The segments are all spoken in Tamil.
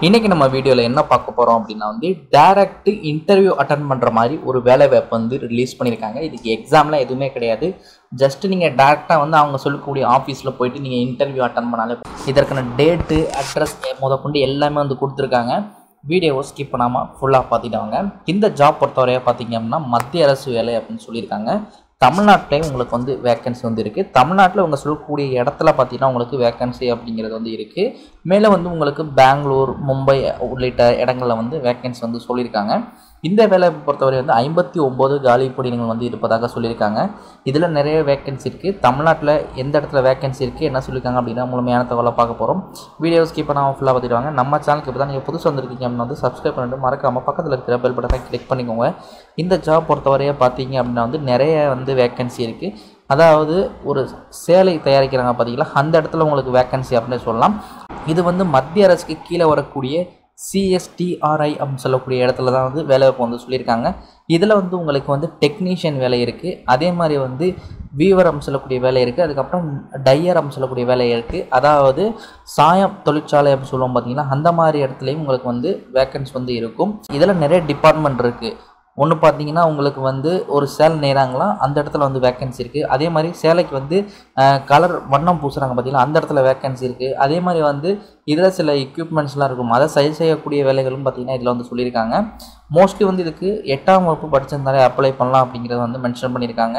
இன்னைக்கு நம்ம வீடியோவில் என்ன பார்க்க போகிறோம் அப்படின்னா டைரக்ட் இன்டர்வியூ அட்டன் பண்ணுற மாதிரி ஒரு வேலை வாய்ப்பு ரிலீஸ் பண்ணியிருக்காங்க. இதுக்கு எக்ஸாம்லாம் எதுவுமே கிடையாது. ஜஸ்ட் நீங்கள் டேரெக்டாக அவங்க சொல்லக்கூடிய ஆஃபீஸில் போயிட்டு நீங்கள் இன்டர்வியூ அட்டன் பண்ணாலே இதற்கான டேட்டு அட்ரஸ் முதற்கொண்டு எல்லாமே கொடுத்துருக்காங்க. வீடியோவை ஸ்கிப் பண்ணாமல் ஃபுல்லாக பார்த்துட்டாங்க. இந்த ஜாப் பொறுத்தவரையாக பார்த்தீங்க அப்படின்னா மத்திய அரசு வேலை அப்படின்னு சொல்லியிருக்காங்க. தமிழ்நாட்டிலே உங்களுக்கு வேக்கன்சி இருக்குது. தமிழ்நாட்டில் உங்கள் சொல்லக்கூடிய இடத்துல பார்த்தீங்கன்னா உங்களுக்கு வேக்கன்சி அப்படிங்கிறது இருக்குது. மேலே உங்களுக்கு பெங்களூர், மும்பை உள்ளிட்ட இடங்களில் வேக்கன்சி சொல்லியிருக்காங்க. இந்த வேலை பொறுத்தவரை 59 காலி பணியிடங்கள் இருப்பதாக சொல்லியிருக்காங்க. இதில் நிறைய வேக்கன்சி இருக்குது. தமிழ்நாட்டில் எந்த இடத்துல வேக்கன்சி இருக்குது என்ன சொல்லியிருக்காங்க அப்படின்னா முழுமையான தகவலை பார்க்க போகிறோம். வீடியோ ஸ்கிப் பண்ணாமல் ஃபுல்லாக பார்த்துடுவாங்க. நம்ம சேனலுக்கு இப்போ தான் நீங்கள் புதுசு வந்திருக்கீங்க அப்படின்னா சப்ஸ்கிரைப் பண்ணிட்டு மறக்காமல் பக்கத்தில் இருக்கிற பெல் பட்டனை கிளிக் பண்ணிக்கோங்க. இந்த ஜாப் பொறுத்தவரையை பார்த்தீங்க அப்படின்னா நிறைய வேக்கன்சி இருக்குது. அதாவது ஒரு சேலை தயாரிக்கிறாங்க பார்த்தீங்களா, அந்த இடத்துல உங்களுக்கு வேக்கன்சி அப்படின்னு சொல்லலாம். இது மத்திய அரசுக்கு கீழே வரக்கூடிய CSTRI அப்படின்னு சொல்லக்கூடிய இடத்துல தான் வேலைவாய்ப்பு சொல்லியிருக்காங்க. இதில் உங்களுக்கு டெக்னீஷியன் வேலை இருக்குது. அதே மாதிரி வீவர் அப்படின்னு சொல்லக்கூடிய வேலை இருக்குது. அதுக்கப்புறம் டையர் அப்படின்னு சொல்லக்கூடிய வேலை இருக்குது. அதாவது சாயம் தொழிற்சாலை அப்படின்னு சொல்லுவோம் பார்த்தீங்கன்னா, அந்த மாதிரி இடத்துலையும் உங்களுக்கு வேக்கன்சி இருக்கும். இதில் நிறைய டிபார்ட்மெண்ட் இருக்குது. ஒன்று பார்த்தீங்கன்னா உங்களுக்கு ஒரு சேலை நெய்கிறாங்களாம், அந்த இடத்துல வேக்கன்சி இருக்குது. அதே மாதிரி சேலைக்கு கலர் வண்ணம் பூசுகிறாங்க பார்த்தீங்கன்னா, அந்த இடத்துல வேக்கன்சி இருக்குது. அதே மாதிரி இதில் சில எக்யூப்மெண்ட்ஸ்லாம் இருக்கும், அதை சரி செய்யக்கூடிய வேலைகளும் பார்த்தீங்கன்னா இதில் சொல்லியிருக்காங்க. மோஸ்ட்லி இதுக்கு 8ஆம் வகுப்பு படிச்சிருந்தாலே அப்ளை பண்ணலாம் அப்படிங்கிறத மென்ஷன் பண்ணியிருக்காங்க.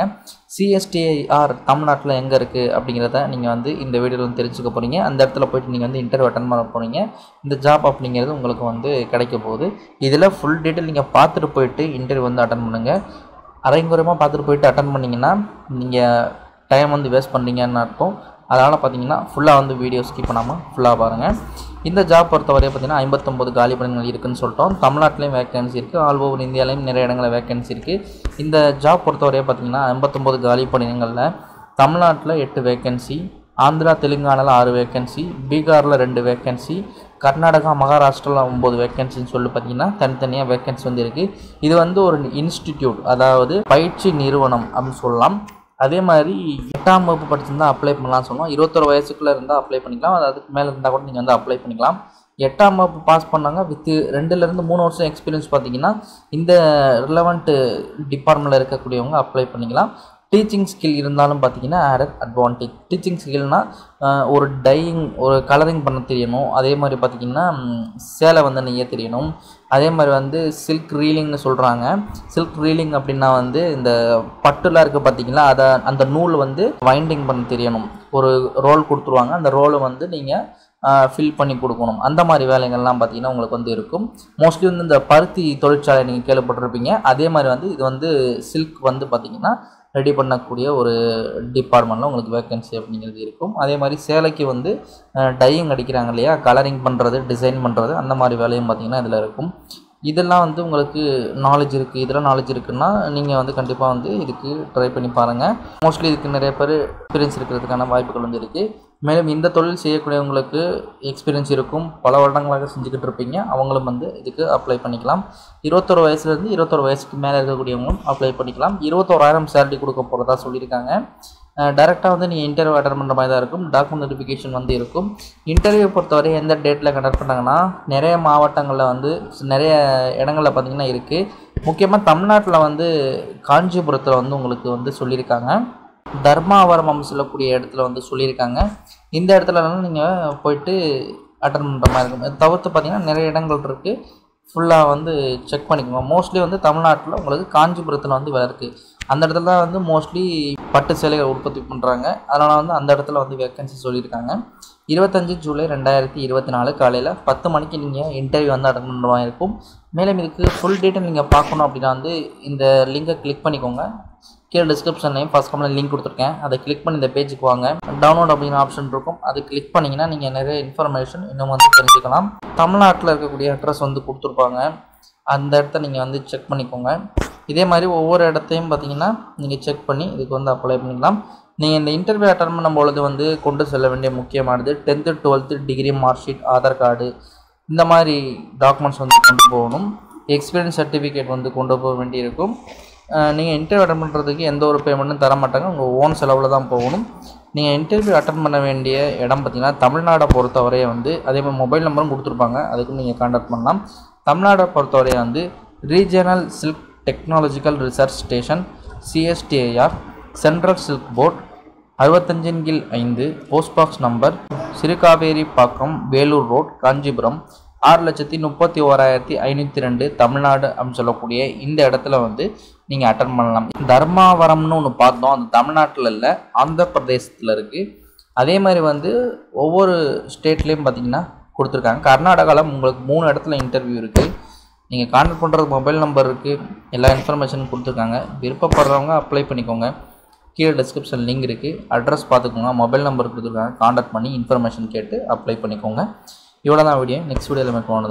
CSTR தமிழ்நாட்டில் எங்கே இருக்குது அப்படிங்கிறத நீங்கள் இந்த வீடியோவில் தெரிஞ்சுக்க போகிறீங்க. அந்த இடத்துல போய்ட்டு நீங்கள் இன்டர்வியூ அட்டன் பண்ண போகிறீங்க. இந்த ஜாப் அப்படிங்கிறது உங்களுக்கு கிடைக்க போகுது. இதில் ஃபுல் டீட்டெயில் நீங்கள் பார்த்துட்டு போயிட்டு இன்டர்வியூ அட்டன் பண்ணுங்கள். அரைங்குறையமாக பார்த்துட்டு போயிட்டு அட்டன் பண்ணிங்கன்னா நீங்கள் டைம் வேஸ்ட் பண்ணுறீங்கன்னு அர்த்தம். அதனால் பார்த்தீங்கன்னா ஃபுல்லாக வீடியோ ஸ்கிப் பண்ணாமல் ஃபுல்லாக பாருங்கள். இந்த ஜாப் பொறுத்தவரை பார்த்தீங்கன்னா 59 காலி பணிகள் இருக்குதுன்னு சொல்லிட்டோம். தமிழ்நாட்டிலையும் வேக்கன்சி இருக்குது. ஆல் ஓவர் இந்தியாவிலையும் நிறைய இடங்களில் வேக்கன்சி இருக்குது. இந்த ஜாப் பொறுத்தவரையை பார்த்தீங்கன்னா 59 காலி பணிகளில் தமிழ்நாட்டில் 8 வேக்கன்சி, ஆந்திரா தெலுங்கானாவில் 6 வேக்கன்சி, பீகாரில் 2 வேக்கன்சி, கர்நாடகா மகாராஷ்டிராவில் 9 வேக்கன்சின்னு சொல்லி பார்த்தீங்கன்னா தனித்தனியாக வேக்கன்சி இருக்குது. இது ஒரு இன்ஸ்டிடியூட், அதாவது பயிற்சி நிறுவனம் அப்படின்னு சொல்லலாம். அதே மாதிரி 8ஆம் வகுப்பு படிச்சிருந்தால் அப்ளை பண்ணலாம்னு சொன்னோம். 21 வயசுக்குள்ளே இருந்தால் அப்ளை பண்ணிக்கலாம். அது அதுக்கு மேலே இருந்தால் கூட நீங்கள் அப்ளை பண்ணிக்கலாம். 8ஆம் வகுப்பு பாஸ் பண்ணாங்க வித் 2லேருந்து 3 வருஷம் எக்ஸ்பீரியன்ஸ் பார்த்தீங்கன்னா இந்த ரிலவெண்ட் டிபார்ட்மெண்ட்டில் இருக்கக்கூடியவங்க அப்ளை பண்ணிக்கலாம். டீச்சிங் ஸ்கில் இருந்தாலும் பார்த்தீங்கன்னா ஆடட் அட்வான்டேஜ். டீச்சிங் ஸ்கில்னால் ஒரு டையிங், ஒரு கலரிங் பண்ண தெரியணும். அதே மாதிரி பார்த்திங்கன்னா சேலை நெய்ய தெரியணும். அதே மாதிரி சில்க் ரீலிங்னு சொல்கிறாங்க. சில்க் ரீலிங் அப்படின்னா இந்த பட்டுலாம் இருக்குது பார்த்திங்களா, அதை அந்த நூல் வைண்டிங் பண்ண தெரியணும். ஒரு ரோல் கொடுத்துருவாங்க, அந்த ரோலை நீங்கள் ஃபில் பண்ணி கொடுக்கணும். அந்த மாதிரி வேலைகள்லாம் பார்த்திங்கன்னா உங்களுக்கு இருக்கும். மோஸ்ட்லி இந்த பருத்தி தொழிற்சாலை நீங்கள் கேள்விப்பட்டிருப்பீங்க. அதே மாதிரி இது சில்க் பார்த்திங்கன்னா ரெடி பண்ணக்கூடிய ஒரு டிபார்ட்மெண்ட்டில் உங்களுக்கு வேக்கன்சி அப்படிங்கிறது இருக்கும். அதே மாதிரி சேலைக்கு டையிங் அடிக்கிறாங்க இல்லையா, கலரிங் பண்ணுறது, டிசைன் பண்ணுறது, அந்த மாதிரி வேலையும் பார்த்திங்கன்னா இதில் இருக்கும். இதெல்லாம் உங்களுக்கு நாலேஜ் இருக்குது. இதெல்லாம் நாலேஜ் இருக்குன்னா நீங்கள் கண்டிப்பாக இதுக்கு ட்ரை பண்ணி பாருங்கள். மோஸ்ட்லி இதுக்கு நிறைய பேர் எக்ஸ்பீரியன்ஸ் இருக்கிறதுக்கான வாய்ப்புகள் இருக்குது. மேலும் இந்த தொழில் செய்யக்கூடியவங்களுக்கு எக்ஸ்பீரியன்ஸ் இருக்கும், பல வருடங்களாக செஞ்சுக்கிட்டு இருப்பீங்க. அவங்களும் இதுக்கு அப்ளை பண்ணிக்கலாம். 21 வயசுலேருந்து 21 வயசுக்கு மேலே இருக்கக்கூடியவங்களும் அப்ளை பண்ணிக்கலாம். 21,000 சேலரி கொடுக்க போகிறதா சொல்லியிருக்காங்க. டேரெக்டாக நீங்கள் இன்டர்வியூ அட்டன் பண்ணுற மாதிரி தான் இருக்கும். டாக்குமெண்ட் வெரிஃபிகேஷன் இருக்கும். இன்டர்வியூ பொறுத்தவரை எந்த டேட்டில் கண்டக்ட் பண்ணாங்கன்னா நிறைய மாவட்டங்களில் நிறைய இடங்களில் பார்த்திங்கன்னா இருக்குது. முக்கியமாக தமிழ்நாட்டில் காஞ்சிபுரத்தில் உங்களுக்கு சொல்லியிருக்காங்க. தர்மாவரம் அப்படின்னு சொல்லக்கூடிய இடத்துல சொல்லியிருக்காங்க. இந்த இடத்துலலாம் நீங்கள் போயிட்டு அட்டன் பண்ணுற மாதிரி இருக்கும். இது தவிர்த்து பார்த்திங்கன்னா நிறைய இடங்கள் இருக்குது. ஃபுல்லாக செக் பண்ணிக்கோங்க. மோஸ்ட்லி தமிழ்நாட்டில் உங்களுக்கு காஞ்சிபுரத்தில் வேலை இருக்குது. அந்த இடத்துல தான் மோஸ்ட்லி பட்டு சேலைகள் உற்பத்தி பண்ணுறாங்க. அதனால் அந்த இடத்துல வேக்கன்சி சொல்லியிருக்காங்க. 25 ஜூலை 2024 காலையில் 10 மணிக்கு நீங்கள் இன்டர்வியூ அட்டன் பண்ணுற மாதிரி இருக்கும். மேலும் இதுக்கு ஃபுல் டீட்டெயில் நீங்கள் பார்க்கணும் அப்படின்னா இந்த லிங்கை கிளிக் பண்ணிக்கோங்க. கீழே டிஸ்கிரிப்ஷன்லையும் ஃபஸ்ட் கமெண்ட்டில் லிங்க் கொடுத்துருக்கேன். அதை கிளிக் பண்ணி இந்த பேஜுக்கு வாங்க. டவுன்லோட் அப்படிங்கிற ஆப்ஷன் இருக்கும், அது கிளிக் பண்ணிங்கன்னா நீங்கள் நிறைய இன்ஃபர்மேஷன் இன்னும் தெரிஞ்சுக்கலாம். தமிழ்நாட்டில் இருக்கக்கூடிய அட்ரஸ் கொடுத்துருப்பாங்க. அந்த இடத்த நீங்கள் செக் பண்ணிக்கோங்க. இதே மாதிரி ஒவ்வொரு இடத்தையும் பார்த்தீங்கன்னா நீங்கள் செக் பண்ணி இதுக்கு அப்ளை பண்ணிக்கலாம். நீங்கள் இந்த இன்டர்வியூ அட்டன் பண்ணும்பொழுது கொண்டு செல்ல வேண்டிய முக்கியமானது 10th 12th degree mark sheet, Aadhaar card, இந்த மாதிரி டாக்குமெண்ட்ஸ் கொண்டு போகணும். எக்ஸ்பீரியன்ஸ் சர்டிஃபிகேட் கொண்டு போக வேண்டியிருக்கும். நீங்கள் இன்டர்வியூ அட்டன் பண்ணுறதுக்கு எந்த ஒரு பேமெண்ட்டும் தர மாட்டாங்க. உங்கள் ஓன் செலவில் தான் போகணும். நீங்கள் இன்டர்வியூ அட்டன் பண்ண வேண்டிய இடம் பார்த்திங்கன்னா தமிழ்நாடை பொறுத்தவரையை வந்து அதே மாதிரி மொபைல் நம்பரும் கொடுத்துருப்பாங்க, அதுக்கும் நீங்கள் கான்டாக்ட் பண்ணலாம். தமிழ்நாடை பொறுத்தவரையை வந்து regional silk technological research station CSTIR central silk board 65/5 post box number Sirukaveripakkam Vellore road Kanchipuram 6,31,502 Tamil Nadu அப்படின்னு சொல்லக்கூடிய இந்த இடத்துல வந்து நீங்கள் அட்டன் பண்ணலாம். தர்மாவரம்னு ஒன்று பார்த்தோம், அது தமிழ்நாட்டில் இல்லை, ஆந்திர பிரதேசத்தில் இருக்குது. அதே மாதிரி வந்து ஒவ்வொரு ஸ்டேட்லேயும் பார்த்தீங்கன்னா கொடுத்துருக்காங்க. கர்நாடகாவில் உங்களுக்கு 3 இடத்துல இன்டர்வியூ இருக்குது. நீங்கள் கான்டாக்ட் பண்ணுறது மொபைல் நம்பர் இருக்குது, எல்லா இன்ஃபர்மேஷனும் கொடுத்துருக்காங்க. விருப்பப்படுறவங்க அப்ளை பண்ணிக்கோங்க. கீழே டிஸ்கிரிப்ஷன் லிங்க் இருக்குது, அட்ரஸ் பார்த்துக்கோங்க, மொபைல் நம்பர் கொடுத்துருக்காங்க, கான்டாக்ட் பண்ணி இன்ஃபர்மேஷன் கேட்டு அப்ளை பண்ணிக்கோங்க. இவ்வளோ தான் வீடியோ. நெக்ஸ்ட் வீடியோவில் மேற்கொண்டு